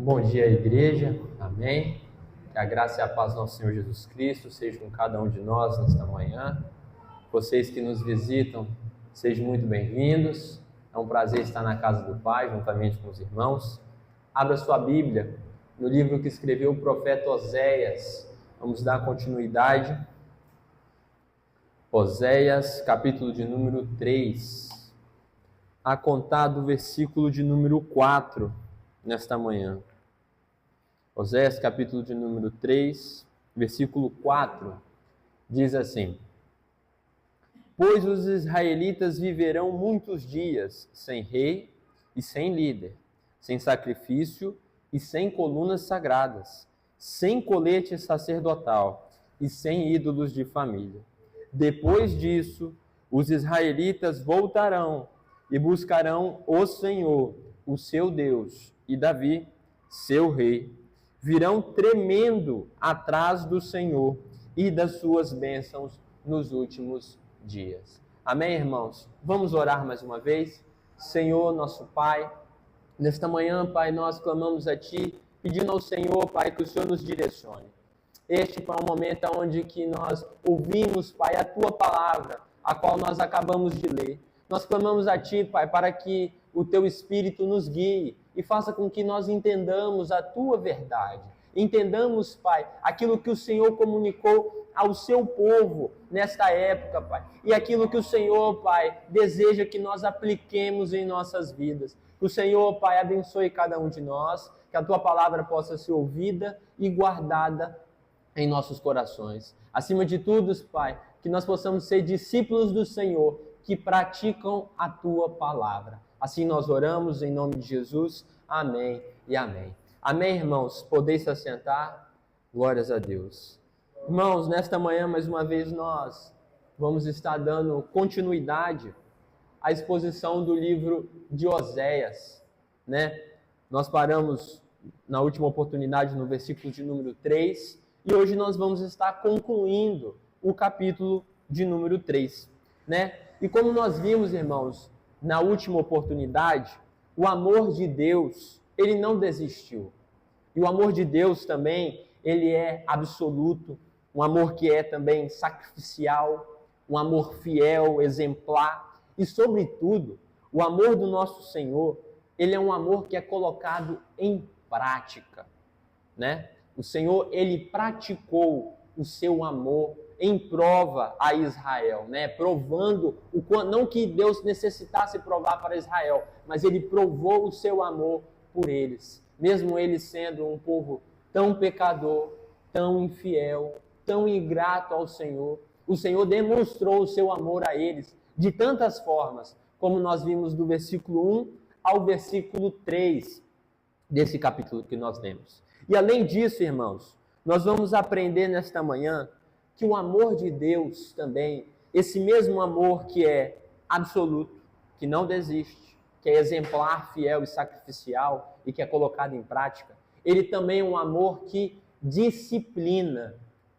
Bom dia, igreja. Amém. Que a graça e a paz do nosso Senhor Jesus Cristo seja com cada um de nós nesta manhã. Vocês que nos visitam, sejam muito bem-vindos. É um prazer estar na casa do Pai, juntamente com os irmãos. Abra sua Bíblia no livro que escreveu o profeta Oséias. Vamos dar continuidade. Oséias, capítulo de número 3. A contar do versículo de número 4, nesta manhã. Oséias, capítulo de número 3, versículo 4, diz assim: Pois os israelitas viverão muitos dias sem rei e sem líder, sem sacrifício e sem colunas sagradas, sem colete sacerdotal e sem ídolos de família. Depois disso, os israelitas voltarão e buscarão o Senhor, o seu Deus, e Davi, seu rei. Virão tremendo atrás do Senhor e das suas bênçãos nos últimos dias. Amém, irmãos? Vamos orar mais uma vez? Senhor, nosso Pai, nesta manhã, Pai, nós clamamos a Ti, pedindo ao Senhor, Pai, que o Senhor nos direcione. Este, Pai, é um momento onde que nós ouvimos, Pai, a Tua palavra, a qual nós acabamos de ler. Nós clamamos a Ti, Pai, para que o Teu Espírito nos guie e faça com que nós entendamos a Tua verdade. Entendamos, Pai, aquilo que o Senhor comunicou ao Seu povo nesta época, Pai. E aquilo que o Senhor, Pai, deseja que nós apliquemos em nossas vidas. Que o Senhor, Pai, abençoe cada um de nós, que a Tua palavra possa ser ouvida e guardada em nossos corações. Acima de tudo, Pai, que nós possamos ser discípulos do Senhor, que praticam a Tua palavra. Assim nós oramos em nome de Jesus. Amém e amém. Amém, irmãos? Podeis se assentar? Glórias a Deus. Irmãos, nesta manhã, mais uma vez, nós vamos estar dando continuidade à exposição do livro de Oséias, né? Nós paramos na última oportunidade no versículo de número 3 e hoje nós vamos estar concluindo o capítulo de número 3, né? E como nós vimos, irmãos, na última oportunidade, o amor de Deus, ele não desistiu. E o amor de Deus também, ele é absoluto, um amor que é também sacrificial, um amor fiel, exemplar. E, sobretudo, o amor do nosso Senhor, ele é um amor que é colocado em prática, né? O Senhor, ele praticou o seu amor em prova a Israel, né? Provando, não que Deus necessitasse provar para Israel, mas ele provou o seu amor por eles. Mesmo eles sendo um povo tão pecador, tão infiel, tão ingrato ao Senhor, o Senhor demonstrou o seu amor a eles de tantas formas, como nós vimos do versículo 1 ao versículo 3 desse capítulo que nós lemos. E além disso, irmãos, nós vamos aprender nesta manhã que o amor de Deus também, esse mesmo amor que é absoluto, que não desiste, que é exemplar, fiel e sacrificial e que é colocado em prática, ele também é um amor que disciplina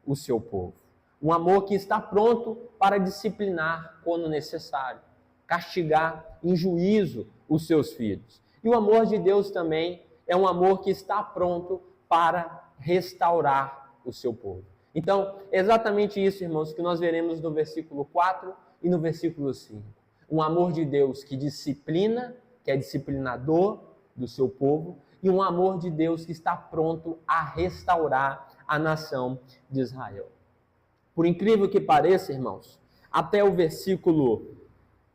o seu povo. Um amor que está pronto para disciplinar quando necessário, castigar em juízo os seus filhos. E o amor de Deus também é um amor que está pronto para restaurar o seu povo. Então, é exatamente isso, irmãos, que nós veremos no versículo 4 e no versículo 5. Um amor de Deus que disciplina, que é disciplinador do seu povo, e um amor de Deus que está pronto a restaurar a nação de Israel. Por incrível que pareça, irmãos, até o versículo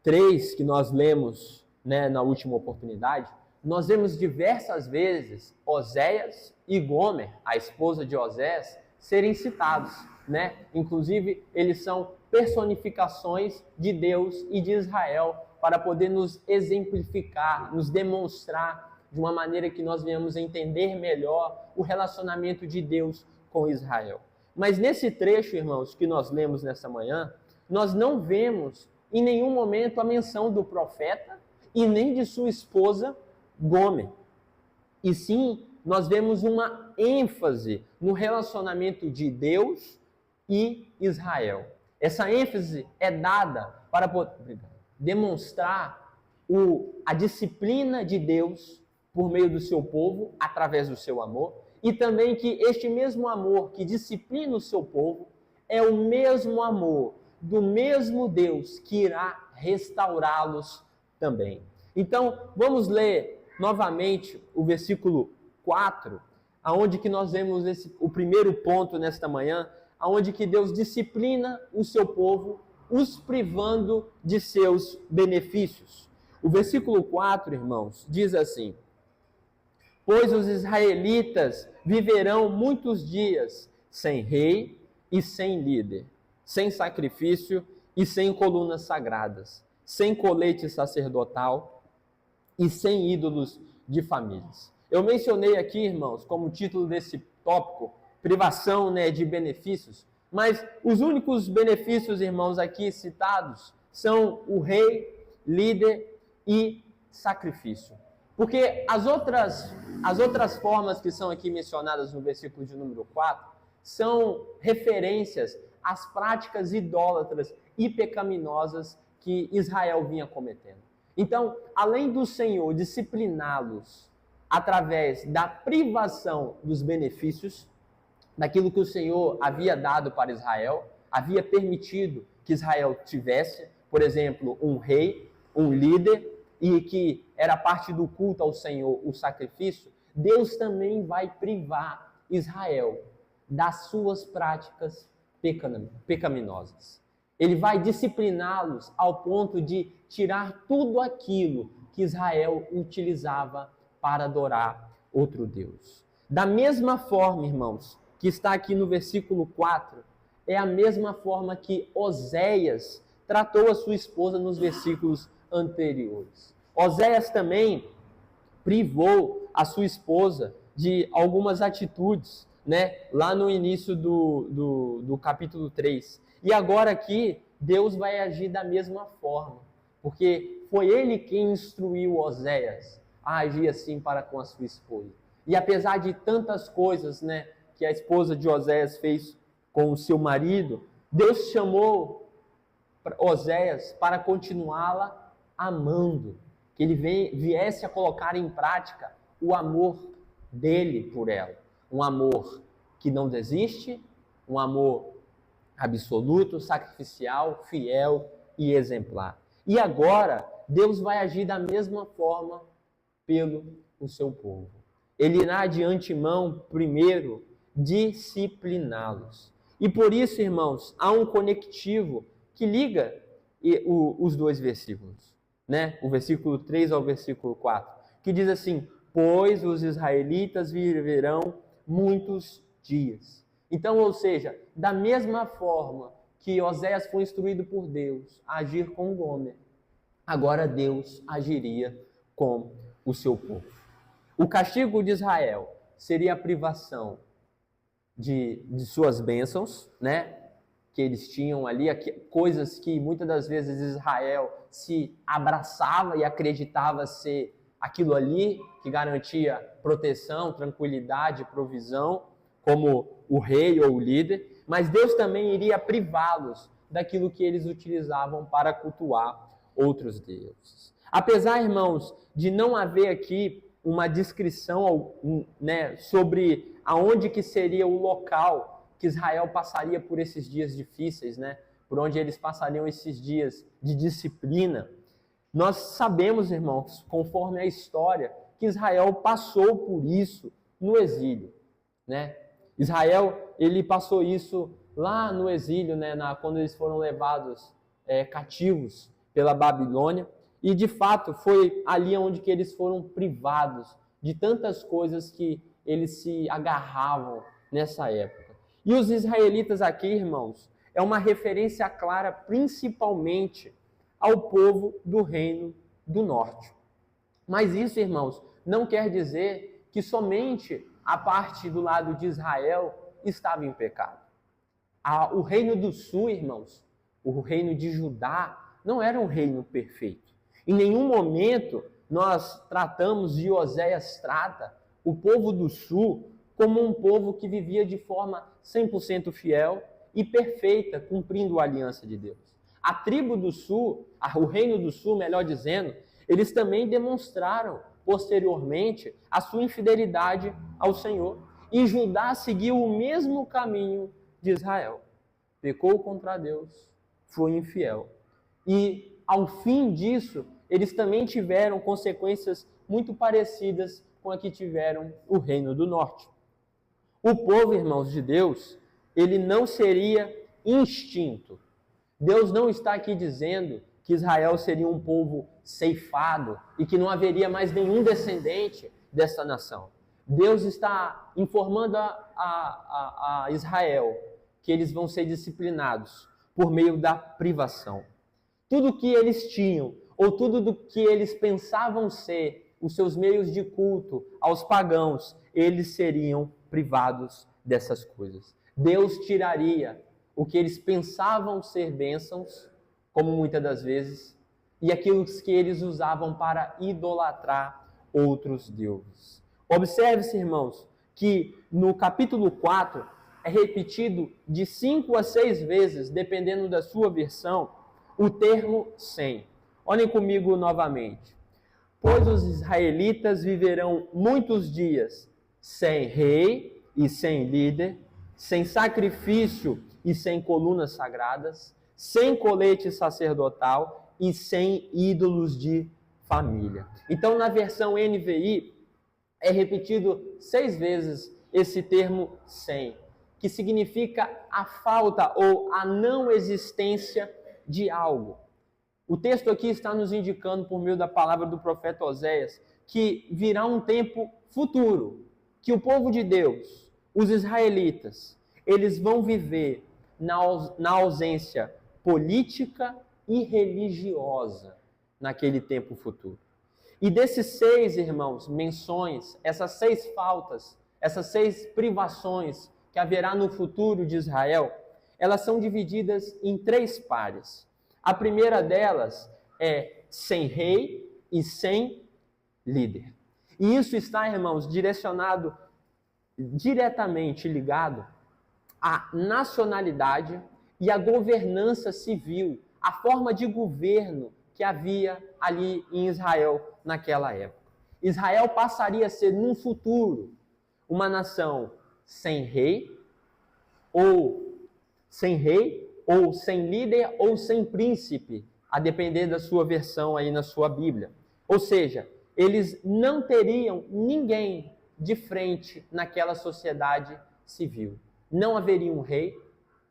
3 que nós lemos, né, na última oportunidade, nós vemos diversas vezes Oséias e Gomer, a esposa de Osés, serem citados, né? Inclusive, eles são personificações de Deus e de Israel para poder nos exemplificar, nos demonstrar de uma maneira que nós venhamos entender melhor o relacionamento de Deus com Israel. Mas nesse trecho, irmãos, que nós lemos nessa manhã, nós não vemos em nenhum momento a menção do profeta e nem de sua esposa Gomer. E sim, nós vemos uma ênfase no relacionamento de Deus e Israel. Essa ênfase é dada para demonstrar a disciplina de Deus por meio do seu povo, através do seu amor, e também que este mesmo amor que disciplina o seu povo é o mesmo amor do mesmo Deus que irá restaurá-los também. Então, vamos ler novamente o versículo 4, aonde que nós vemos o primeiro ponto nesta manhã, aonde que Deus disciplina o seu povo, os privando de seus benefícios. O versículo 4, irmãos, diz assim: pois os israelitas viverão muitos dias sem rei e sem líder, sem sacrifício e sem colunas sagradas, sem colete sacerdotal e sem ídolos de famílias. Eu mencionei aqui, irmãos, como título desse tópico, privação, de benefícios, mas os únicos benefícios, irmãos, aqui citados são o rei, líder e sacrifício. Porque as outras formas que são aqui mencionadas no versículo de número 4 são referências às práticas idólatras e pecaminosas que Israel vinha cometendo. Então, além do Senhor discipliná-los através da privação dos benefícios, daquilo que o Senhor havia dado para Israel, havia permitido que Israel tivesse, por exemplo, um rei, um líder, e que era parte do culto ao Senhor, o sacrifício, Deus também vai privar Israel das suas práticas pecaminosas. Ele vai discipliná-los ao ponto de tirar tudo aquilo que Israel utilizava para adorar outro Deus. Da mesma forma, irmãos, que está aqui no versículo 4, é a mesma forma que Oséias tratou a sua esposa nos versículos anteriores. Oséias também privou a sua esposa de algumas atitudes, lá no início do capítulo 3. E agora aqui, Deus vai agir da mesma forma, porque foi ele quem instruiu Oséias a agir assim para com a sua esposa. E apesar de tantas coisas, que a esposa de Oséias fez com o seu marido, Deus chamou Oséias para continuá-la amando, que ele viesse a colocar em prática o amor dele por ela. Um amor que não desiste, um amor absoluto, sacrificial, fiel e exemplar. E agora, Deus vai agir da mesma forma pelo seu povo. Ele irá de antemão, primeiro, discipliná-los. E por isso, irmãos, há um conectivo que liga os dois versículos, o versículo 3 ao versículo 4, que diz assim: pois os israelitas viverão muitos dias. Então, ou seja, da mesma forma que Oséias foi instruído por Deus a agir com Gomer, agora Deus agiria com o seu povo. O castigo de Israel seria a privação de suas bênçãos, que eles tinham ali, coisas que muitas das vezes Israel se abraçava e acreditava ser aquilo ali que garantia proteção, tranquilidade, provisão, como o rei ou o líder, mas Deus também iria privá-los daquilo que eles utilizavam para cultuar outros deuses. Apesar, irmãos, de não haver aqui uma descrição, sobre aonde que seria o local que Israel passaria por esses dias difíceis, por onde eles passariam esses dias de disciplina, nós sabemos, irmãos, conforme a história, que Israel passou por isso no exílio, Israel, ele passou isso lá no exílio, quando eles foram levados cativos pela Babilônia, e de fato foi ali onde que eles foram privados de tantas coisas que eles se agarravam nessa época. E os israelitas aqui, irmãos, é uma referência clara principalmente ao povo do Reino do Norte. Mas isso, irmãos, não quer dizer que somente a parte do lado de Israel estava em pecado. O Reino do Sul, irmãos, o Reino de Judá, não era um reino perfeito. Em nenhum momento nós tratamos, e Oséias trata, o povo do Sul como um povo que vivia de forma 100% fiel e perfeita, cumprindo a aliança de Deus. A tribo do Sul, o Reino do Sul, melhor dizendo, eles também demonstraram posteriormente a sua infidelidade ao Senhor. E Judá seguiu o mesmo caminho de Israel. Pecou contra Deus, foi infiel. E ao fim disso, eles também tiveram consequências muito parecidas com a que tiveram o Reino do Norte. O povo, irmãos de Deus, ele não seria extinto. Deus não está aqui dizendo que Israel seria um povo ceifado e que não haveria mais nenhum descendente dessa nação. Deus está informando a Israel que eles vão ser disciplinados por meio da privação. Tudo que eles tinham, ou tudo do que eles pensavam ser os seus meios de culto aos pagãos, eles seriam privados dessas coisas. Deus tiraria o que eles pensavam ser bênçãos, como muitas das vezes, e aquilo que eles usavam para idolatrar outros deuses. Observe-se, irmãos, que no capítulo 4 é repetido de 5 a 6 vezes, dependendo da sua versão, o termo sem. Olhem comigo novamente. Pois os israelitas viverão muitos dias sem rei e sem líder, sem sacrifício e sem colunas sagradas, sem colete sacerdotal e sem ídolos de família. Então, na versão NVI, é repetido 6 vezes esse termo sem, que significa a falta ou a não existência de algo. O texto aqui está nos indicando, por meio da palavra do profeta Oséias, que virá um tempo futuro, que o povo de Deus, os israelitas, eles vão viver na ausência política e religiosa naquele tempo futuro. E desses 6, irmãos, menções, essas 6 faltas, essas 6 privações que haverá no futuro de Israel, elas são divididas em 3 pares. A primeira delas é sem rei e sem líder. E isso está, irmãos, diretamente ligado à nacionalidade e à governança civil, a forma de governo que havia ali em Israel naquela época. Israel passaria a ser, num futuro, uma nação sem rei, ou sem líder, ou sem príncipe, a depender da sua versão aí na sua Bíblia. Ou seja, eles não teriam ninguém de frente naquela sociedade civil. Não haveria um rei,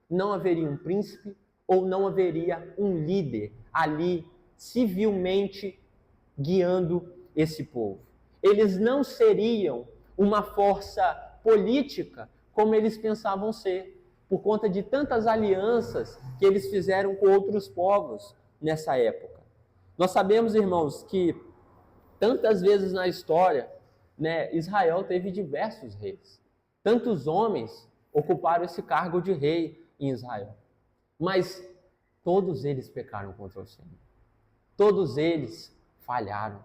não haveria um príncipe, ou não haveria um líder ali civilmente guiando esse povo. Eles não seriam uma força política como eles pensavam ser, por conta de tantas alianças que eles fizeram com outros povos nessa época. Nós sabemos, irmãos, que tantas vezes na história, Israel teve diversos reis. Tantos homens ocuparam esse cargo de rei em Israel. Mas todos eles pecaram contra o Senhor. Todos eles falharam.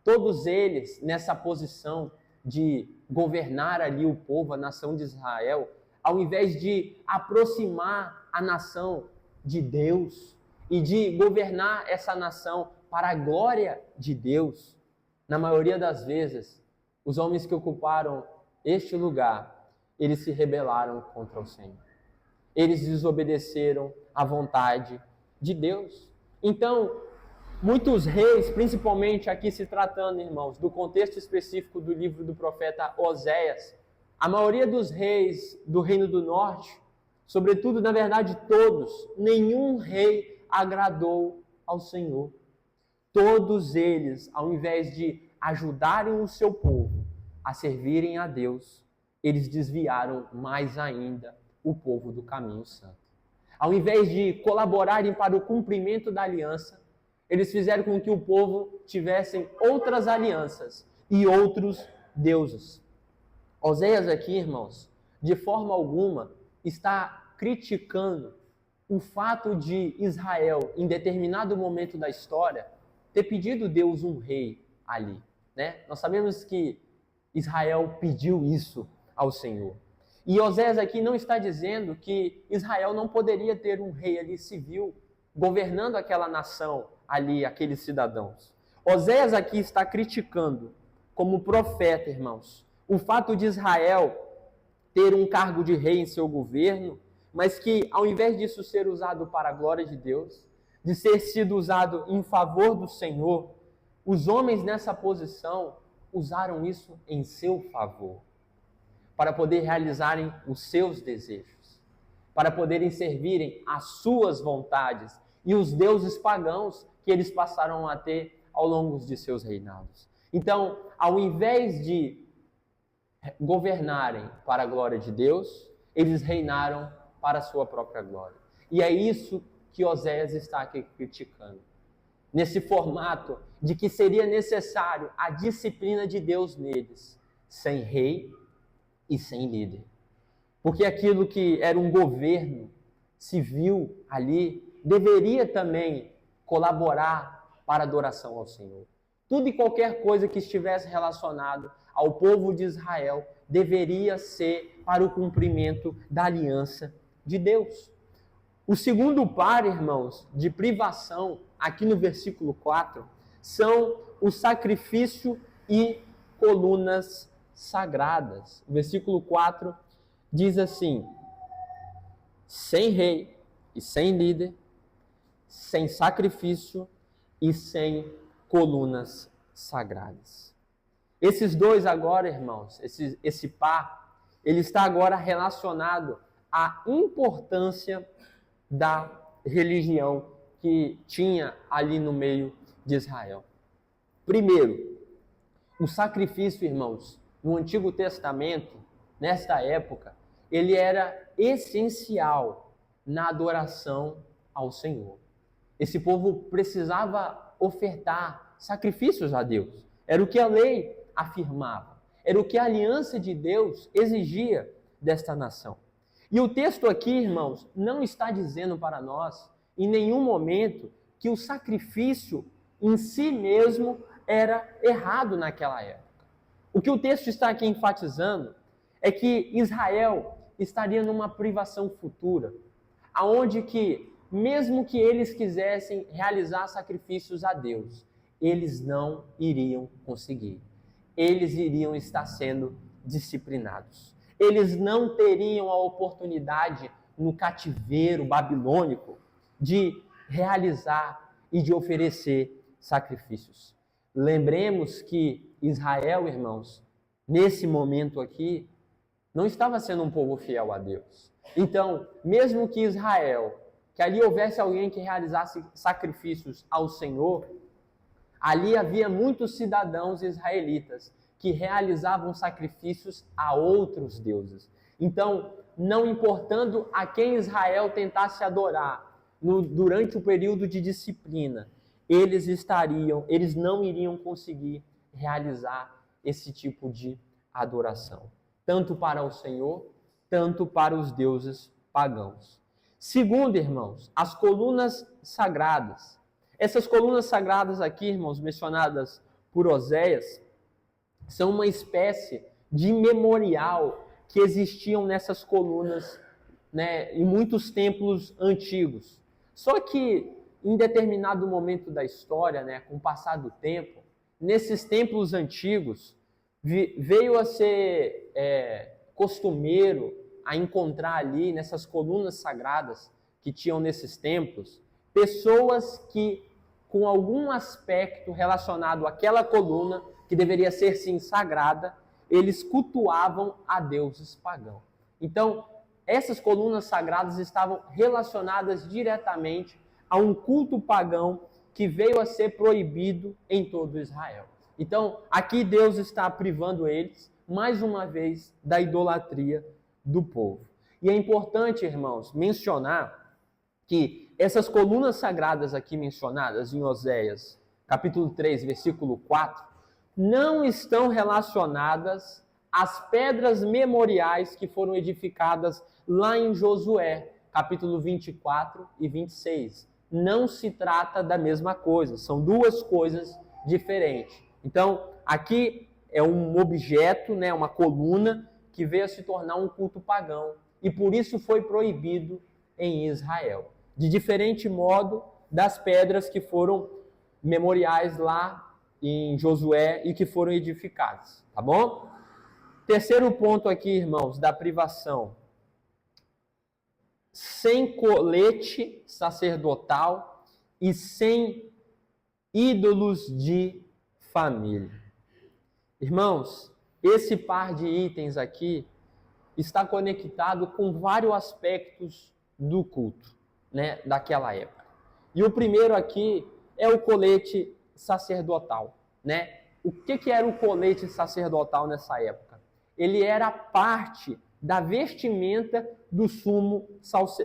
Todos eles, nessa posição de governar ali o povo, a nação de Israel, ao invés de aproximar a nação de Deus e de governar essa nação para a glória de Deus, na maioria das vezes, os homens que ocuparam este lugar, eles se rebelaram contra o Senhor. Eles desobedeceram à vontade de Deus. Então, muitos reis, principalmente aqui se tratando, irmãos, do contexto específico do livro do profeta Oséias, a maioria dos reis do Reino do Norte, sobretudo, na verdade, todos, nenhum rei agradou ao Senhor. Todos eles, ao invés de ajudarem o seu povo a servirem a Deus, eles desviaram mais ainda o povo do caminho santo. Ao invés de colaborarem para o cumprimento da aliança, eles fizeram com que o povo tivessem outras alianças e outros deuses. Oséias aqui, irmãos, de forma alguma, está criticando o fato de Israel, em determinado momento da história, ter pedido Deus um rei ali. Nós sabemos que Israel pediu isso ao Senhor. E Oséias aqui não está dizendo que Israel não poderia ter um rei ali civil, governando aquela nação ali, aqueles cidadãos. Oséias aqui está criticando como profeta, irmãos. O fato de Israel ter um cargo de rei em seu governo, mas que ao invés disso ser usado para a glória de Deus, de ser sido usado em favor do Senhor, os homens nessa posição usaram isso em seu favor, para poder realizarem os seus desejos, para poderem servirem às suas vontades e os deuses pagãos que eles passaram a ter ao longo de seus reinados. Então, ao invés de governarem para a glória de Deus, eles reinaram para a sua própria glória. E é isso que Oséias está aqui criticando. Nesse formato de que seria necessário a disciplina de Deus neles, sem rei e sem líder. Porque aquilo que era um governo civil ali, deveria também colaborar para a adoração ao Senhor. Tudo e qualquer coisa que estivesse relacionado ao povo de Israel deveria ser para o cumprimento da aliança de Deus. O segundo par, irmãos, de privação, aqui no versículo 4, são o sacrifício e colunas sagradas. O versículo 4 diz assim: sem rei e sem líder, sem sacrifício e sem colunas sagradas. Esses dois agora, irmãos, esse par, ele está agora relacionado à importância da religião que tinha ali no meio de Israel. Primeiro, o sacrifício, irmãos, no Antigo Testamento, nesta época, ele era essencial na adoração ao Senhor. Esse povo precisava ofertar sacrifícios a Deus. Era o que a lei afirmava. Era o que a aliança de Deus exigia desta nação. E o texto aqui, irmãos, não está dizendo para nós, em nenhum momento, que o sacrifício em si mesmo era errado naquela época. O que o texto está aqui enfatizando é que Israel estaria numa privação futura, aonde que, mesmo que eles quisessem realizar sacrifícios a Deus, eles não iriam conseguir. Eles iriam estar sendo disciplinados. Eles não teriam a oportunidade no cativeiro babilônico de realizar e de oferecer sacrifícios. Lembremos que Israel, irmãos, nesse momento aqui, não estava sendo um povo fiel a Deus. Então, mesmo que Israel, que ali houvesse alguém que realizasse sacrifícios ao Senhor, ali havia muitos cidadãos israelitas que realizavam sacrifícios a outros deuses. Então, não importando a quem Israel tentasse adorar durante o período de disciplina, eles não iriam conseguir realizar esse tipo de adoração, tanto para o Senhor, tanto para os deuses pagãos. Segundo, irmãos, as colunas sagradas. Essas colunas sagradas aqui, irmãos, mencionadas por Oséias, são uma espécie de memorial que existiam nessas colunas, né, em muitos templos antigos. Só que, em determinado momento da história, né, com o passar do tempo, nesses templos antigos, veio a ser costumeiro a encontrar ali, nessas colunas sagradas que tinham nesses templos, pessoas que, com algum aspecto relacionado àquela coluna, que deveria ser sim sagrada, eles cultuavam a deuses pagãos. Então, essas colunas sagradas estavam relacionadas diretamente a um culto pagão que veio a ser proibido em todo Israel. Então, aqui Deus está privando eles, mais uma vez, da idolatria do povo. E é importante, irmãos, mencionar que essas colunas sagradas aqui mencionadas em Oséias, capítulo 3, versículo 4, não estão relacionadas às pedras memoriais que foram edificadas lá em Josué, capítulo 24 e 26. Não se trata da mesma coisa, são duas coisas diferentes. Então, aqui é um objeto, né, uma coluna, que veio a se tornar um culto pagão, e por isso foi proibido em Israel. De diferente modo das pedras que foram memoriais lá em Josué e que foram edificadas, tá bom? Terceiro ponto aqui, irmãos, da privação. Sem colete sacerdotal e sem ídolos de família. Irmãos, esse par de itens aqui está conectado com vários aspectos do culto, né, daquela época. E o primeiro aqui é o colete sacerdotal, né? O que era o colete sacerdotal nessa época? Ele era parte da vestimenta do sumo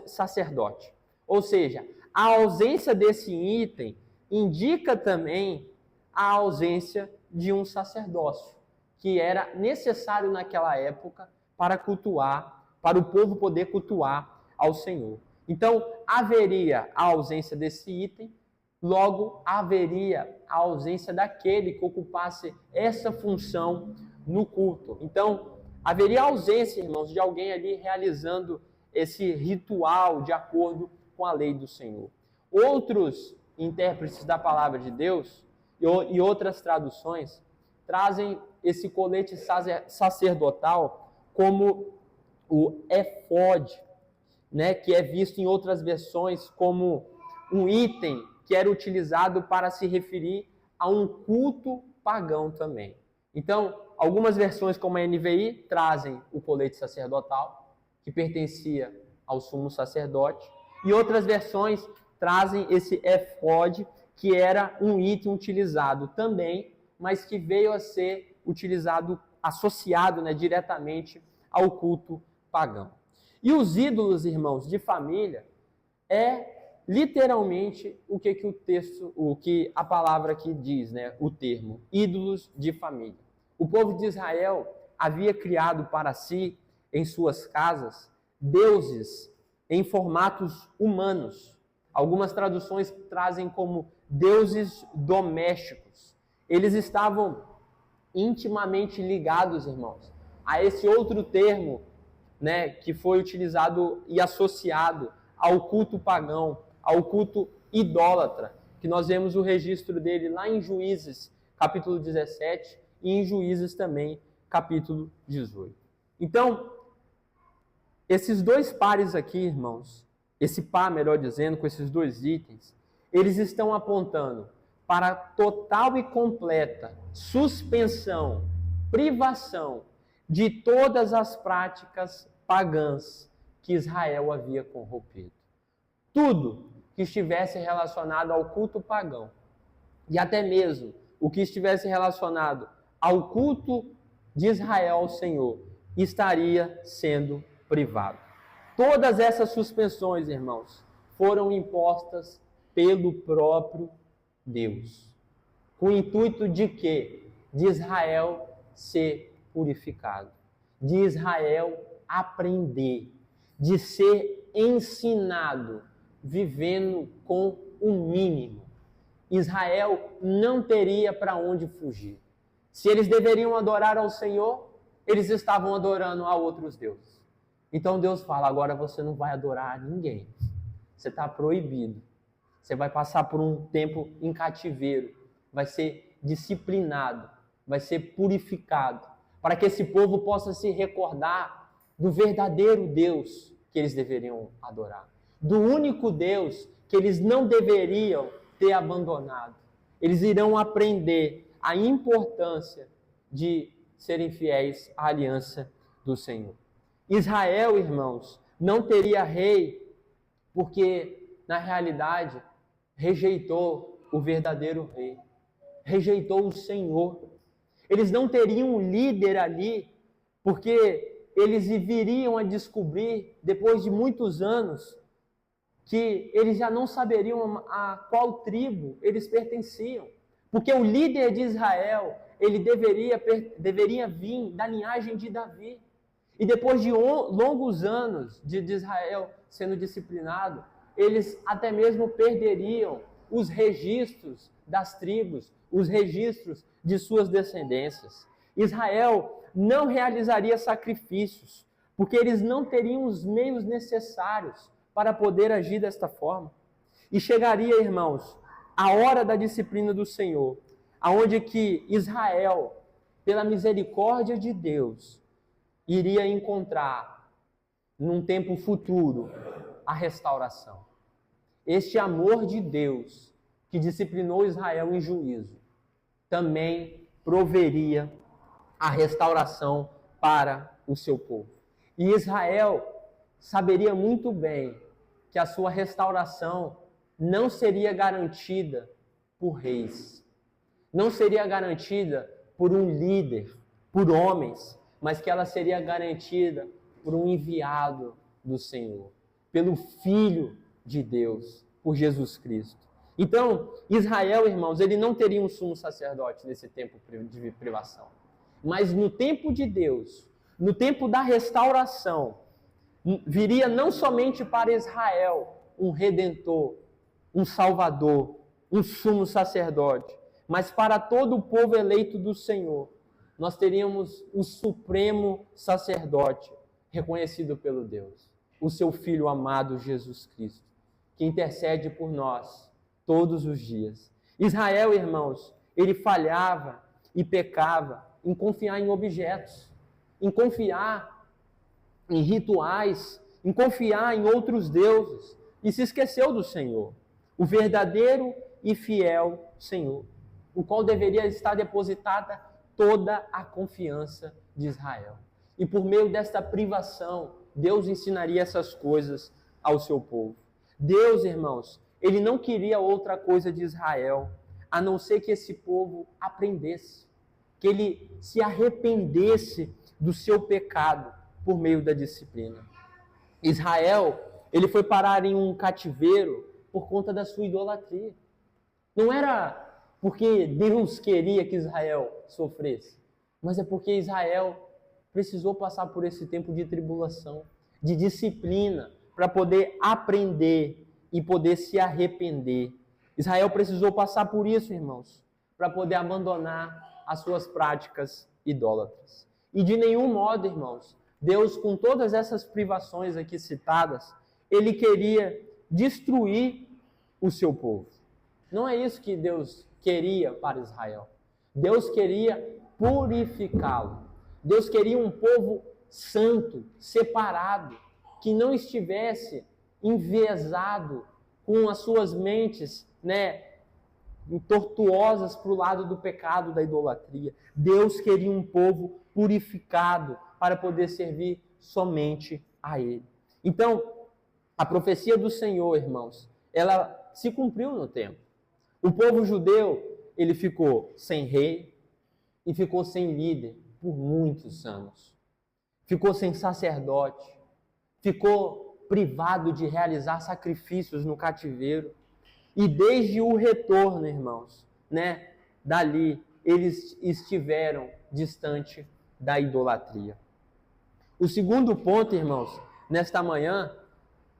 sacerdote. Ou seja, a ausência desse item indica também a ausência de um sacerdócio, que era necessário naquela época para cultuar, para o povo poder cultuar ao Senhor. Então, haveria a ausência desse item, logo haveria a ausência daquele que ocupasse essa função no culto. Então, haveria ausência, irmãos, de alguém ali realizando esse ritual de acordo com a lei do Senhor. Outros intérpretes da palavra de Deus e outras traduções trazem esse colete sacerdotal como o éfode, né, que é visto em outras versões como um item que era utilizado para se referir a um culto pagão também. Então, algumas versões, como a NVI, trazem o colete sacerdotal, que pertencia ao sumo sacerdote, e outras versões trazem esse éfode, que era um item utilizado também, mas que veio a ser utilizado, associado, né, diretamente ao culto pagão. E os ídolos, irmãos, de família, é literalmente o que a palavra aqui diz, né, o termo, ídolos de família. O povo de Israel havia criado para si, em suas casas, deuses em formatos humanos. Algumas traduções trazem como deuses domésticos. Eles estavam intimamente ligados, irmãos, a esse outro termo, né, que foi utilizado e associado ao culto pagão, ao culto idólatra, que nós vemos o registro dele lá em Juízes, capítulo 17, e em Juízes também, capítulo 18. Então, esses dois pares aqui, irmãos, esse par, melhor dizendo, com esses dois itens, eles estão apontando para total e completa suspensão, privação de todas as práticas pagãs que Israel havia corrompido. Tudo que estivesse relacionado ao culto pagão, e até mesmo o que estivesse relacionado ao culto de Israel ao Senhor, estaria sendo privado. Todas essas suspensões, irmãos, foram impostas pelo próprio Deus, com o intuito de quê? De Israel ser purificado, de Israel aprender, de ser ensinado, vivendo com o mínimo. Israel não teria para onde fugir. Se eles deveriam adorar ao Senhor, eles estavam adorando a outros deuses. Então Deus fala, agora você não vai adorar a ninguém. Você está proibido. Você vai passar por um tempo em cativeiro. Vai ser disciplinado. Vai ser purificado. Para que esse povo possa se recordar do verdadeiro Deus que eles deveriam adorar. Do único Deus que eles não deveriam ter abandonado. Eles irão aprender a importância de serem fiéis à aliança do Senhor. Israel, irmãos, não teria rei porque, na realidade, rejeitou o verdadeiro rei. Rejeitou o Senhor. Eles não teriam um líder ali porque eles viriam a descobrir, depois de muitos anos, que eles já não saberiam a qual tribo eles pertenciam. Porque o líder de Israel, ele deveria vir da linhagem de Davi. E depois de longos anos de Israel sendo disciplinado, eles até mesmo perderiam os registros das tribos, os registros de suas descendências. Israel não realizaria sacrifícios, porque eles não teriam os meios necessários para poder agir desta forma. E chegaria, irmãos, a hora da disciplina do Senhor, aonde que Israel, pela misericórdia de Deus, iria encontrar, num tempo futuro, a restauração. Este amor de Deus, que disciplinou Israel em juízo, também proveria a restauração para o seu povo. E Israel saberia muito bem que a sua restauração não seria garantida por reis, não seria garantida por um líder, por homens, mas que ela seria garantida por um enviado do Senhor, pelo Filho de Deus, por Jesus Cristo. Então, Israel, irmãos, ele não teria um sumo sacerdote nesse tempo de privação. Mas no tempo de Deus, no tempo da restauração, viria não somente para Israel um Redentor, um Salvador, um sumo sacerdote, mas para todo o povo eleito do Senhor, nós teríamos o supremo sacerdote, reconhecido pelo Deus, o seu Filho amado Jesus Cristo, que intercede por nós todos os dias. Israel, irmãos, ele falhava e pecava em confiar em objetos, em confiar em rituais, em confiar em outros deuses, e se esqueceu do Senhor, o verdadeiro e fiel Senhor, o qual deveria estar depositada toda a confiança de Israel. E por meio desta privação, Deus ensinaria essas coisas ao seu povo. Deus, irmãos, ele não queria outra coisa de Israel, a não ser que esse povo aprendesse, que ele se arrependesse do seu pecado por meio da disciplina. Israel, ele foi parar em um cativeiro por conta da sua idolatria. Não era porque Deus queria que Israel sofresse, mas é porque Israel precisou passar por esse tempo de tribulação, de disciplina, para poder aprender e poder se arrepender. Israel precisou passar por isso, irmãos, para poder abandonar as suas práticas idólatras. E de nenhum modo, irmãos, Deus, com todas essas privações aqui citadas, ele queria destruir o seu povo. Não é isso que Deus queria para Israel. Deus queria purificá-lo. Deus queria um povo santo, separado, que não estivesse enviesado com as suas mentes, tortuosas para o lado do pecado, da idolatria. Deus queria um povo purificado para poder servir somente a Ele. Então, a profecia do Senhor, irmãos, ela se cumpriu no tempo. O povo judeu, ele ficou sem rei e ficou sem líder por muitos anos. Ficou sem sacerdote, ficou privado de realizar sacrifícios no cativeiro. E desde o retorno, irmãos, dali, eles estiveram distante da idolatria. O segundo ponto, irmãos, nesta manhã,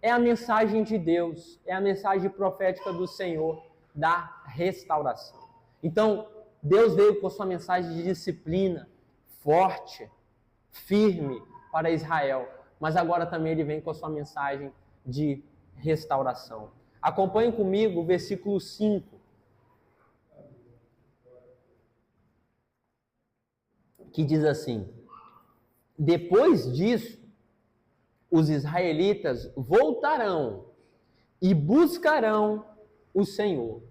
é a mensagem de Deus, é a mensagem profética do Senhor da restauração. Então, Deus veio com sua mensagem de disciplina forte, firme para Israel, mas agora também ele vem com a sua mensagem de restauração. Acompanhe comigo o versículo 5, que diz assim: depois disso, os israelitas voltarão e buscarão o Senhor,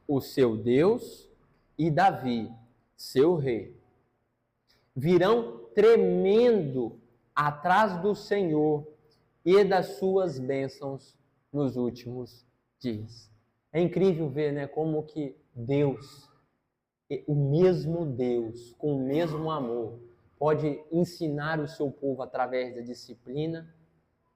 o seu Deus, e Davi, seu rei. Virão tremendo atrás do Senhor e das suas bênçãos nos últimos dias. É incrível ver, como que Deus, o mesmo Deus, com o mesmo amor, pode ensinar o seu povo através da disciplina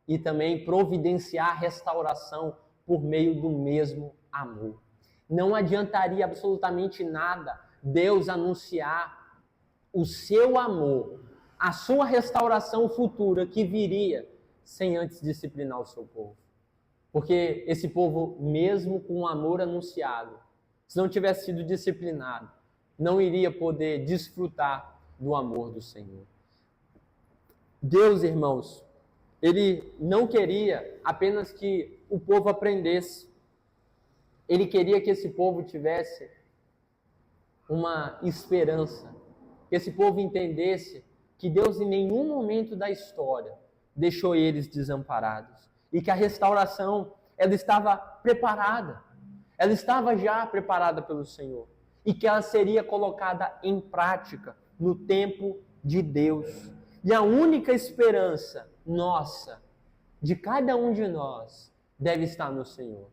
e também providenciar a restauração por meio do mesmo amor. Não adiantaria absolutamente nada Deus anunciar o seu amor, a sua restauração futura que viria sem antes disciplinar o seu povo. Porque esse povo, mesmo com o amor anunciado, se não tivesse sido disciplinado, não iria poder desfrutar do amor do Senhor. Deus, irmãos, ele não queria apenas que o povo aprendesse. Ele queria que esse povo tivesse uma esperança, que esse povo entendesse que Deus em nenhum momento da história deixou eles desamparados e que a restauração ela estava preparada, ela estava já preparada pelo Senhor e que ela seria colocada em prática no tempo de Deus. E a única esperança nossa, de cada um de nós, deve estar no Senhor.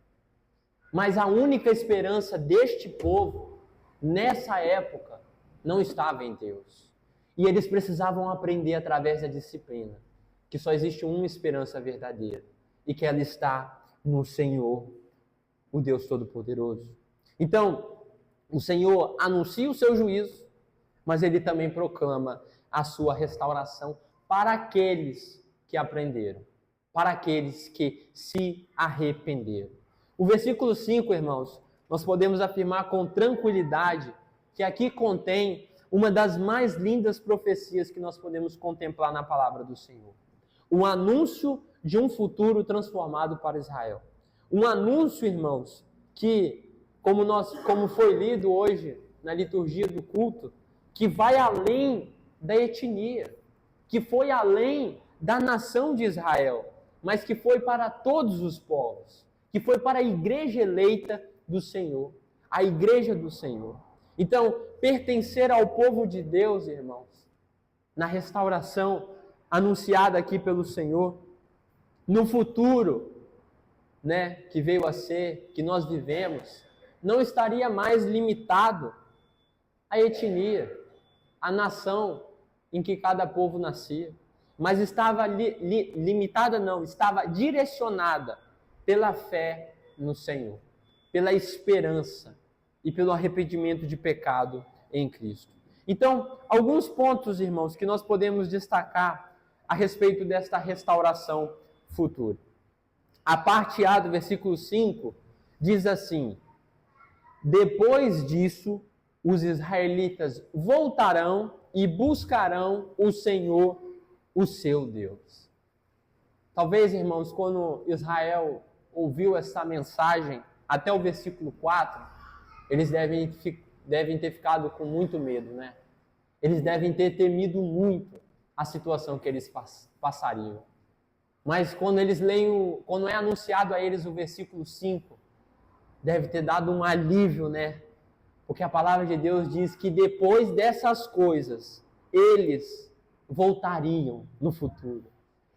Mas a única esperança deste povo, nessa época, não estava em Deus. E eles precisavam aprender através da disciplina que só existe uma esperança verdadeira e que ela está no Senhor, o Deus Todo-Poderoso. Então, o Senhor anuncia o seu juízo, mas Ele também proclama a sua restauração para aqueles que aprenderam, para aqueles que se arrependeram. O versículo 5, irmãos, nós podemos afirmar com tranquilidade que aqui contém uma das mais lindas profecias que nós podemos contemplar na palavra do Senhor. Um anúncio de um futuro transformado para Israel. Um anúncio, irmãos, que, como foi lido hoje na liturgia do culto, que vai além da etnia, que foi além da nação de Israel, mas que foi para todos os povos, que foi para a igreja eleita do Senhor, a igreja do Senhor. Então, pertencer ao povo de Deus, irmãos, na restauração anunciada aqui pelo Senhor, no futuro, que veio a ser, que nós vivemos, não estaria mais limitado à etnia, à nação em que cada povo nascia, mas estava estava direcionada pela fé no Senhor, pela esperança e pelo arrependimento de pecado em Cristo. Então, alguns pontos, irmãos, que nós podemos destacar a respeito desta restauração futura. A parte A do versículo 5 diz assim: depois disso, os israelitas voltarão e buscarão o Senhor, o seu Deus. Talvez, irmãos, quando Israel ouviu essa mensagem até o versículo 4, eles devem ter ficado com muito medo, né? Eles devem ter temido muito a situação que eles passariam. Mas quando quando é anunciado a eles o versículo 5, deve ter dado um alívio, né? Porque a palavra de Deus diz que depois dessas coisas, eles voltariam no futuro.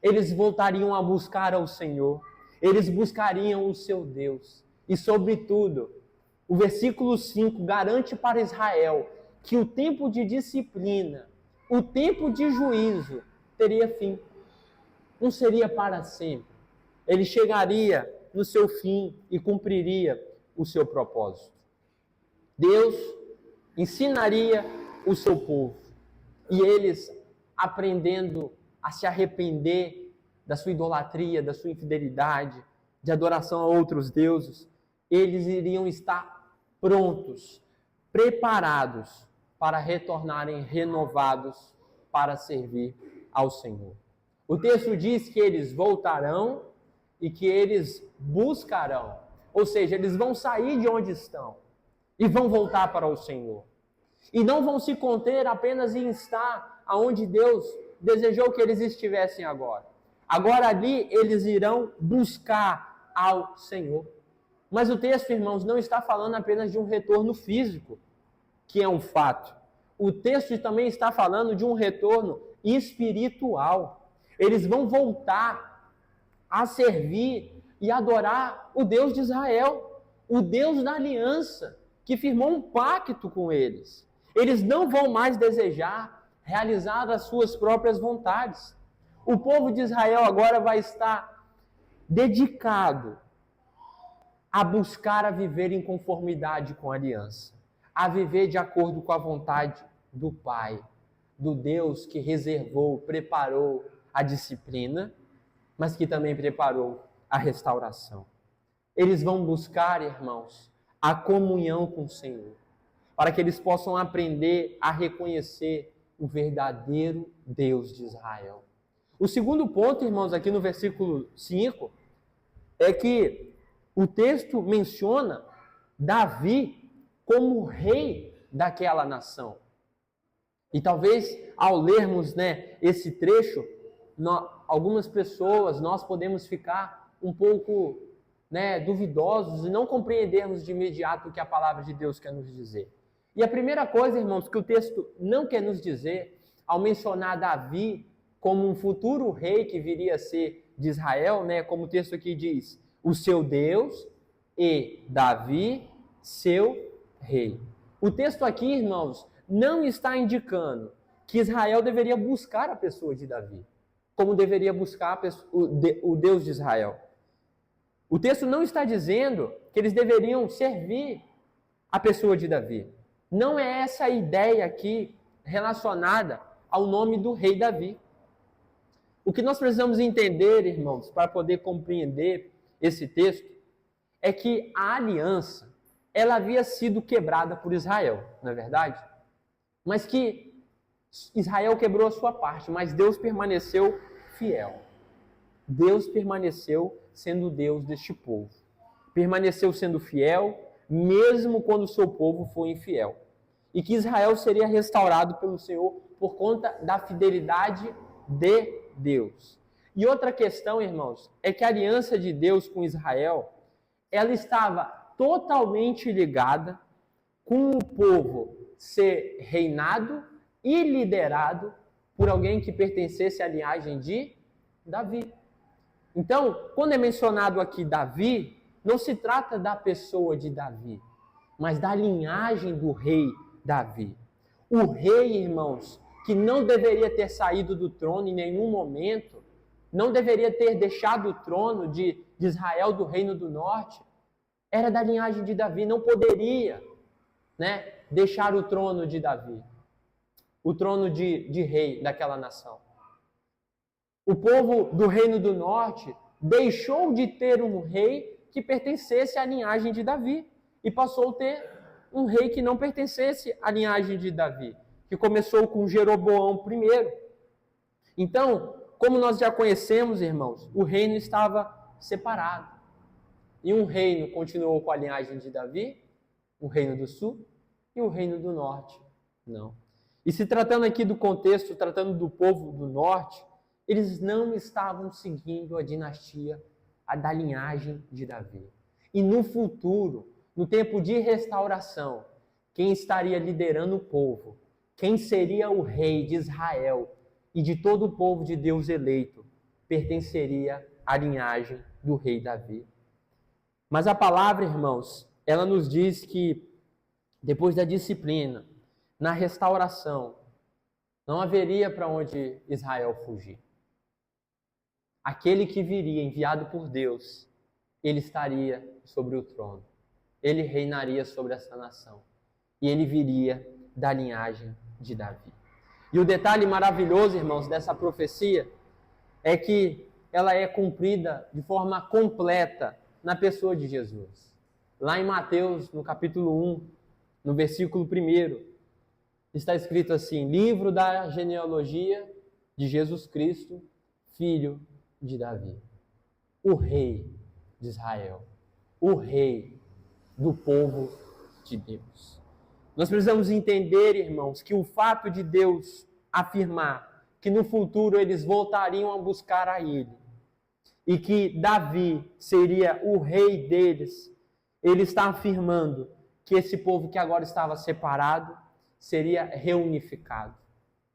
Eles voltariam a buscar ao Senhor. Eles buscariam o seu Deus. E, sobretudo, o versículo 5 garante para Israel que o tempo de disciplina, o tempo de juízo, teria fim. Não seria para sempre. Ele chegaria no seu fim e cumpriria o seu propósito. Deus ensinaria o seu povo. E eles, aprendendo a se arrepender da sua idolatria, da sua infidelidade, de adoração a outros deuses, eles iriam estar prontos, preparados para retornarem renovados para servir ao Senhor. O texto diz que eles voltarão e que eles buscarão. Ou seja, eles vão sair de onde estão e vão voltar para o Senhor. E não vão se conter apenas em estar aonde Deus desejou que eles estivessem agora. Agora ali eles irão buscar ao Senhor. Mas o texto, irmãos, não está falando apenas de um retorno físico, que é um fato. O texto também está falando de um retorno espiritual. Eles vão voltar a servir e adorar o Deus de Israel, o Deus da aliança, que firmou um pacto com eles. Eles não vão mais desejar realizar as suas próprias vontades. O povo de Israel agora vai estar dedicado a buscar a viver em conformidade com a aliança, a viver de acordo com a vontade do Pai, do Deus que reservou, preparou a disciplina, mas que também preparou a restauração. Eles vão buscar, irmãos, a comunhão com o Senhor, para que eles possam aprender a reconhecer o verdadeiro Deus de Israel. O segundo ponto, irmãos, aqui no versículo 5, é que o texto menciona Davi como rei daquela nação. E talvez ao lermos, esse trecho, algumas pessoas, nós podemos ficar um pouco duvidosos e não compreendermos de imediato o que a palavra de Deus quer nos dizer. E a primeira coisa, irmãos, que o texto não quer nos dizer, ao mencionar Davi como um futuro rei que viria a ser de Israel, como o texto aqui diz, o seu Deus e Davi, seu rei. O texto aqui, irmãos, não está indicando que Israel deveria buscar a pessoa de Davi, como deveria buscar o Deus de Israel. O texto não está dizendo que eles deveriam servir a pessoa de Davi. Não é essa a ideia aqui relacionada ao nome do rei Davi. O que nós precisamos entender, irmãos, para poder compreender esse texto, é que a aliança, ela havia sido quebrada por Israel, não é verdade? Mas que Israel quebrou a sua parte, mas Deus permaneceu fiel. Deus permaneceu sendo o Deus deste povo. Permaneceu sendo fiel, mesmo quando o seu povo foi infiel. E que Israel seria restaurado pelo Senhor por conta da fidelidade de Deus. E outra questão, irmãos, é que a aliança de Deus com Israel, ela estava totalmente ligada com o povo ser reinado e liderado por alguém que pertencesse à linhagem de Davi. Então, quando é mencionado aqui Davi, não se trata da pessoa de Davi, mas da linhagem do rei Davi. O rei, irmãos, que não deveria ter saído do trono em nenhum momento, não deveria ter deixado o trono de Israel, do reino do norte, era da linhagem de Davi, não poderia deixar o trono de Davi, o trono de rei daquela nação. O povo do reino do norte deixou de ter um rei que pertencesse à linhagem de Davi e passou a ter um rei que não pertencesse à linhagem de Davi, que começou com Jeroboão I. Então, como nós já conhecemos, irmãos, o reino estava separado. E um reino continuou com a linhagem de Davi, o reino do sul, e o reino do norte, não. E se tratando aqui do contexto, tratando do povo do norte, eles não estavam seguindo a dinastia, a da linhagem de Davi. E no futuro, no tempo de restauração, quem estaria liderando o povo, quem seria o rei de Israel e de todo o povo de Deus eleito, pertenceria à linhagem do rei Davi. Mas a palavra, irmãos, ela nos diz que depois da disciplina, na restauração, não haveria para onde Israel fugir. Aquele que viria, enviado por Deus, ele estaria sobre o trono. Ele reinaria sobre essa nação. E ele viria da linhagem de Davi. E o detalhe maravilhoso, irmãos, dessa profecia é que ela é cumprida de forma completa na pessoa de Jesus. Lá em Mateus, no capítulo 1, no versículo 1, está escrito assim: livro da genealogia de Jesus Cristo, filho de Davi, o rei de Israel, o rei do povo de Deus. Nós precisamos entender, irmãos, que o fato de Deus afirmar que no futuro eles voltariam a buscar a Ele e que Davi seria o rei deles, ele está afirmando que esse povo que agora estava separado seria reunificado.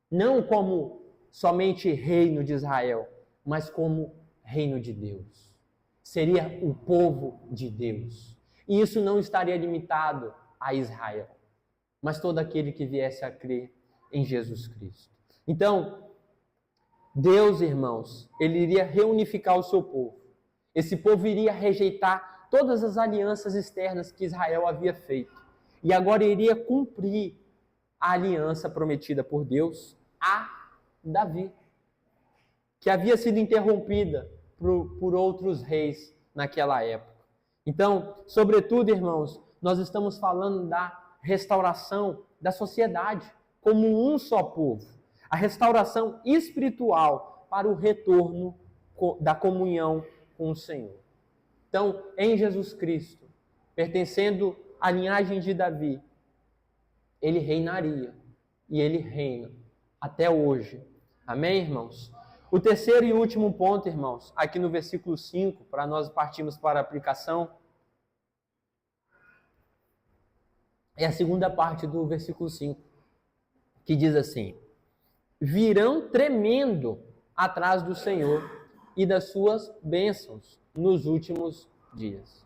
Não como somente reino de Israel, mas como reino de Deus. Seria o povo de Deus. E isso não estaria limitado a Israel, mas todo aquele que viesse a crer em Jesus Cristo. Então, Deus, irmãos, ele iria reunificar o seu povo. Esse povo iria rejeitar todas as alianças externas que Israel havia feito. E agora iria cumprir a aliança prometida por Deus a Davi, que havia sido interrompida por outros reis naquela época. Então, sobretudo, irmãos, nós estamos falando da restauração da sociedade como um só povo. A restauração espiritual para o retorno da comunhão com o Senhor. Então, em Jesus Cristo, pertencendo à linhagem de Davi, ele reinaria. E ele reina até hoje. Amém, irmãos? O terceiro e último ponto, irmãos, aqui no versículo 5, para nós partirmos para a aplicação, é a segunda parte do versículo 5, que diz assim: virão tremendo atrás do Senhor e das suas bênçãos nos últimos dias.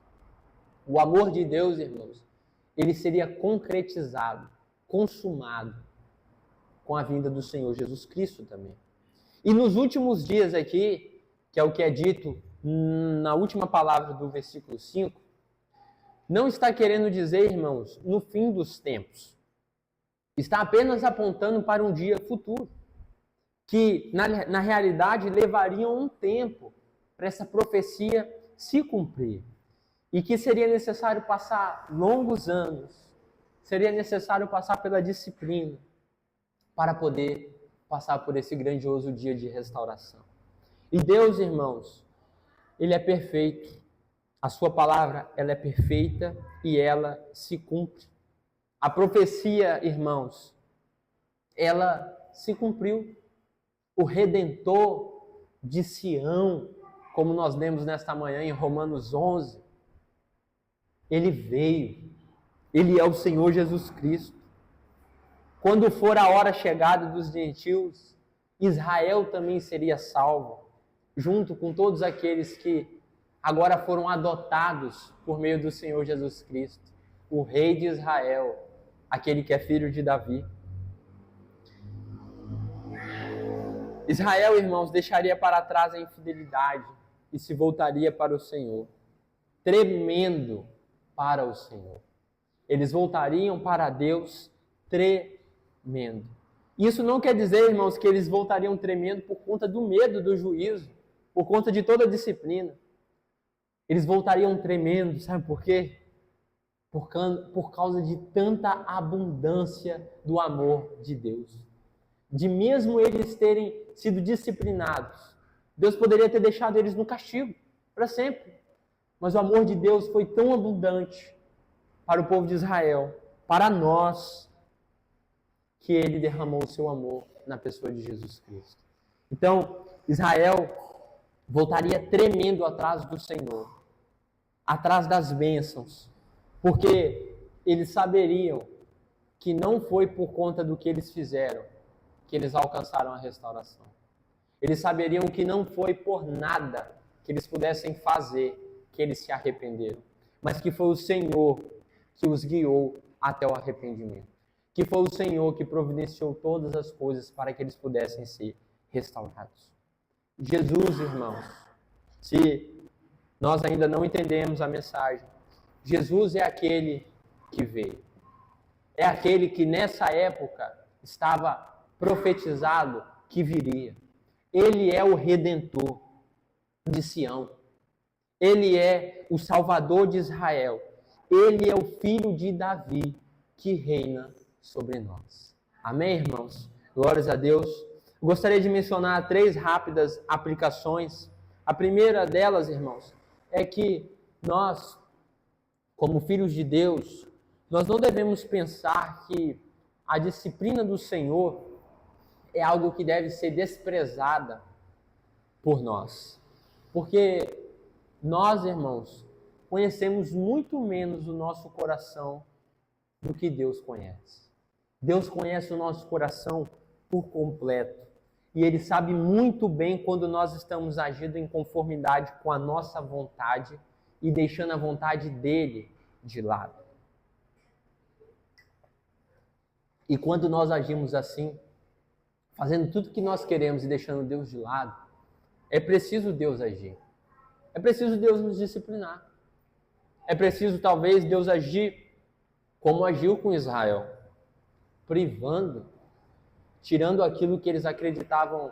O amor de Deus, irmãos, ele seria concretizado, consumado com a vinda do Senhor Jesus Cristo também. E nos últimos dias aqui, que é o que é dito na última palavra do versículo 5, não está querendo dizer, irmãos, no fim dos tempos. Está apenas apontando para um dia futuro, que na realidade levaria um tempo para essa profecia se cumprir. E que seria necessário passar longos anos, seria necessário passar pela disciplina para poder passar por esse grandioso dia de restauração. E Deus, irmãos, Ele é perfeito. A sua palavra, ela é perfeita e ela se cumpre. A profecia, irmãos, ela se cumpriu. O Redentor de Sião, como nós lemos nesta manhã em Romanos 11, ele veio. Ele é o Senhor Jesus Cristo. Quando for a hora chegada dos gentios, Israel também seria salvo, junto com todos aqueles que agora foram adotados por meio do Senhor Jesus Cristo, o Rei de Israel, aquele que é filho de Davi. Israel, irmãos, deixaria para trás a infidelidade e se voltaria para o Senhor, tremendo para o Senhor. Eles voltariam para Deus tremendo. Isso não quer dizer, irmãos, que eles voltariam tremendo por conta do medo do juízo, por conta de toda a disciplina. Eles voltariam tremendo, sabe por quê? Por causa de tanta abundância do amor de Deus. De mesmo eles terem sido disciplinados, Deus poderia ter deixado eles no castigo para sempre. Mas o amor de Deus foi tão abundante para o povo de Israel, para nós, que ele derramou o seu amor na pessoa de Jesus Cristo. Então, Israel voltaria tremendo atrás do Senhor, atrás das bênçãos, porque eles saberiam que não foi por conta do que eles fizeram que eles alcançaram a restauração. Eles saberiam que não foi por nada que eles pudessem fazer que eles se arrependeram, mas que foi o Senhor que os guiou até o arrependimento. Que foi o Senhor que providenciou todas as coisas para que eles pudessem ser restaurados. Jesus, irmãos, se nós ainda não entendemos a mensagem, Jesus é aquele que veio. É aquele que nessa época estava profetizado que viria. Ele é o Redentor de Sião. Ele é o Salvador de Israel. Ele é o Filho de Davi que reina sobre nós. Amém, irmãos? Glórias a Deus. Eu gostaria de mencionar 3 rápidas aplicações. A primeira delas, irmãos, é que nós, como filhos de Deus, nós não devemos pensar que a disciplina do Senhor é algo que deve ser desprezada por nós. Porque nós, irmãos, conhecemos muito menos o nosso coração do que Deus conhece. Deus conhece o nosso coração por completo. E Ele sabe muito bem quando nós estamos agindo em conformidade com a nossa vontade e deixando a vontade dEle de lado. E quando nós agimos assim, fazendo tudo que nós queremos e deixando Deus de lado, é preciso Deus agir. É preciso Deus nos disciplinar. É preciso, talvez, Deus agir como agiu com Israel, privando, tirando aquilo que eles acreditavam,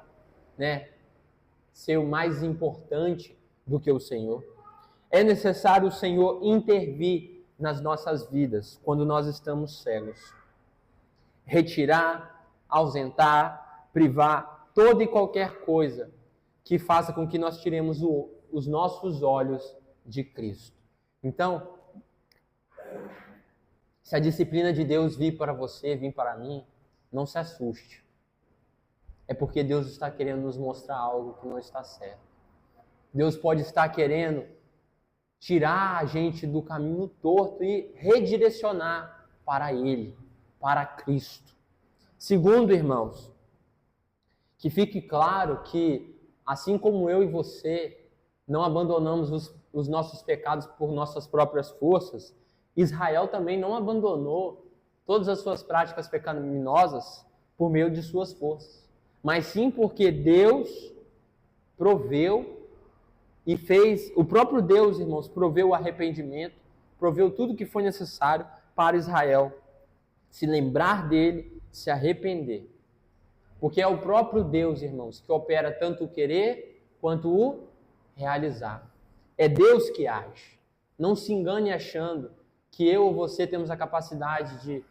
ser o mais importante do que o Senhor. É necessário o Senhor intervir nas nossas vidas quando nós estamos cegos. Retirar, ausentar, privar toda e qualquer coisa que faça com que nós tiremos os nossos olhos de Cristo. Então, Se a disciplina de Deus vir para você, vir para mim, não se assuste. É porque Deus está querendo nos mostrar algo que não está certo. Deus pode estar querendo tirar a gente do caminho torto e redirecionar para Ele, para Cristo. Segundo, irmãos, que fique claro que, assim como eu e você não abandonamos os nossos pecados por nossas próprias forças, Israel também não abandonou todas as suas práticas pecaminosas por meio de suas forças, mas sim porque Deus proveu e fez, o próprio Deus, irmãos, proveu o arrependimento, proveu tudo que foi necessário para Israel se lembrar dele, se arrepender. Porque é o próprio Deus, irmãos, que opera tanto o querer quanto o realizar. É Deus que age. Não se engane achando que eu ou você temos a capacidade de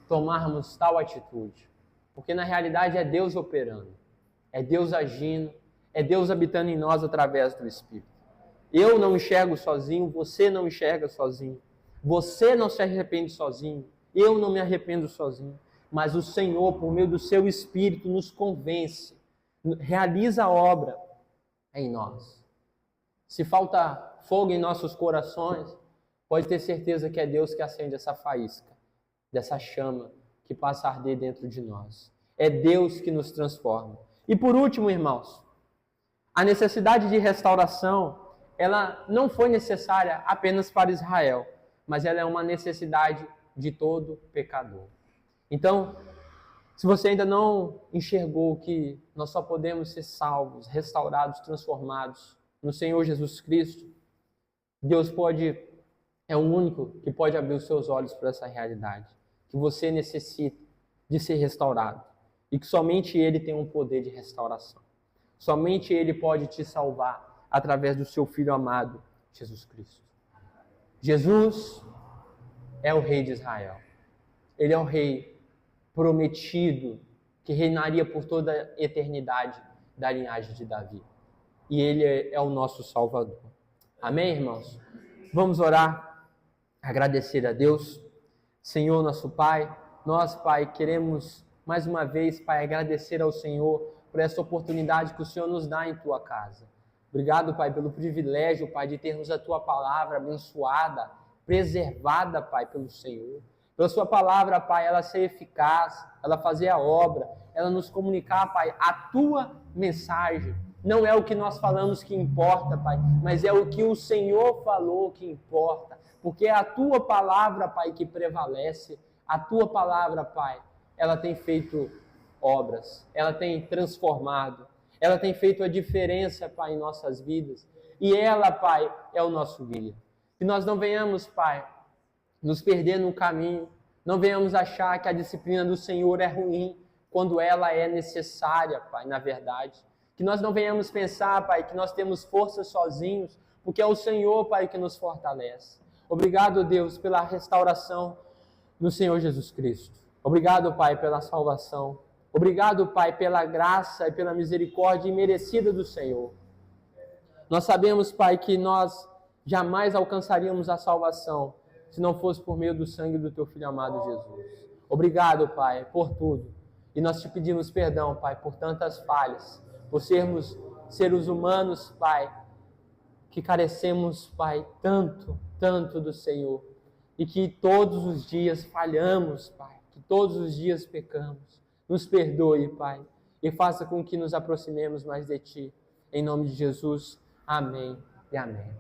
tomarmos tal atitude. Porque na realidade é Deus operando, é Deus agindo, é Deus habitando em nós através do Espírito. Eu não enxergo sozinho, você não enxerga sozinho. Você não se arrepende sozinho, eu não me arrependo sozinho. Mas o Senhor, por meio do seu Espírito, nos convence, realiza a obra em nós. Se falta fogo em nossos corações, pode ter certeza que é Deus que acende essa faísca, dessa chama que passa a arder dentro de nós. É Deus que nos transforma. E por último, irmãos, a necessidade de restauração, ela não foi necessária apenas para Israel, mas ela é uma necessidade de todo pecador. Então, se você ainda não enxergou que nós só podemos ser salvos, restaurados, transformados no Senhor Jesus Cristo, Deus é o único que pode abrir os seus olhos para essa realidade, que você necessita de ser restaurado e que somente Ele tem um poder de restauração. Somente Ele pode te salvar através do seu Filho amado, Jesus Cristo. Jesus é o Rei de Israel. Ele é o Rei prometido que reinaria por toda a eternidade da linhagem de Davi. E Ele é o nosso Salvador. Amém, irmãos? Vamos orar, agradecer a Deus. Senhor, nosso Pai, nós, Pai, queremos mais uma vez, Pai, agradecer ao Senhor por essa oportunidade que o Senhor nos dá em Tua casa. Obrigado, Pai, pelo privilégio, Pai, de termos a Tua palavra abençoada, preservada, Pai, pelo Senhor. Pela Sua palavra, Pai, ela ser eficaz, ela fazer a obra, ela nos comunicar, Pai, a Tua mensagem. Não é o que nós falamos que importa, Pai, mas é o que o Senhor falou que importa. Porque é a Tua palavra, Pai, que prevalece. A Tua palavra, Pai, ela tem feito obras, ela tem transformado, ela tem feito a diferença, Pai, em nossas vidas. E ela, Pai, é o nosso guia. Que nós não venhamos, Pai, nos perder no caminho, não venhamos achar que a disciplina do Senhor é ruim, quando ela é necessária, Pai, na verdade. Que nós não venhamos pensar, Pai, que nós temos força sozinhos, porque é o Senhor, Pai, que nos fortalece. Obrigado, Deus, pela restauração no Senhor Jesus Cristo. Obrigado, Pai, pela salvação. Obrigado, Pai, pela graça e pela misericórdia imerecida do Senhor. Nós sabemos, Pai, que nós jamais alcançaríamos a salvação se não fosse por meio do sangue do Teu Filho amado Jesus. Obrigado, Pai, por tudo. E nós te pedimos perdão, Pai, por tantas falhas, por sermos seres humanos, Pai, que carecemos, Pai, tanto do Senhor. E que todos os dias falhamos, Pai, que todos os dias pecamos. Nos perdoe, Pai, e faça com que nos aproximemos mais de Ti. Em nome de Jesus, amém e amém.